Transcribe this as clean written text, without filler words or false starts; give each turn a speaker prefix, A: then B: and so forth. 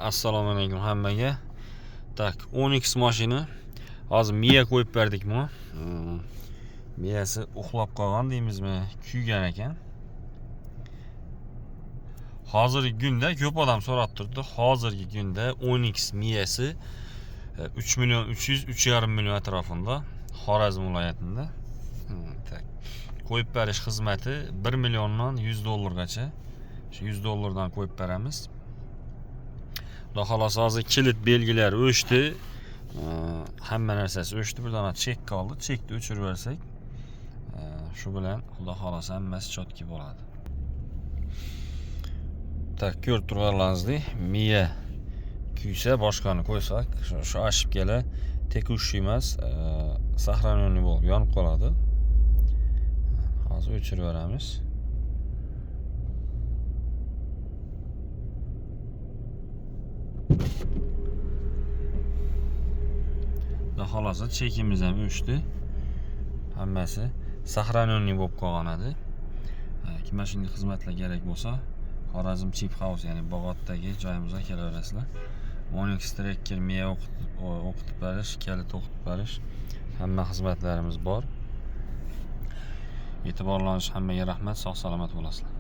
A: Assalomu alaykum hammaga. Tak, 10X mashina. Hozir miya qo'yib berdikmi? Miyasi uxlab qolgan deymizmi, kuygan ekan. Hozirgi kunda ko'p odam so'rab turdi. Hozirgi kunda 10X miyasi 3 million 300 3,5 million atrofida Xorazm viloyatida. Tak. Qo'yib berish xizmati 1 milliondan 100 dollargacha. Shu 100 dollardan qo'yib beramiz. Xudo xohlasa hozir kilit belgilari o'chdi. Hamma narsasi o'chdi. Bir dona chek qoldi. Chekni o'chirib bersak, shu bilan xudo xohlasa hammasi chotki bo'ladi. Tak, ko'rib turganlaringizdek, miya kuysa boshqani qo'ysak, shu ошибкаlar tekushli emas, сохраненный bo'lib yonib qoladi. Hozir o'chirib beramiz. Xudo xohlasa chekimiz ham o'chdi. Hammasi сохраненный bo'lib qolgan edi. Kim shunday xizmatlar kerak bo'lsa, Xorazm Chip House, ya'ni Bog'otdagi joyimizga kelaverasizlar. 10X Tracker miya o'qitib berish, kalit o'qitib berish, hamma xizmatlarimiz bor. E'tiborlariz hammaga rahmat, sog' salomat bo'lasizlar.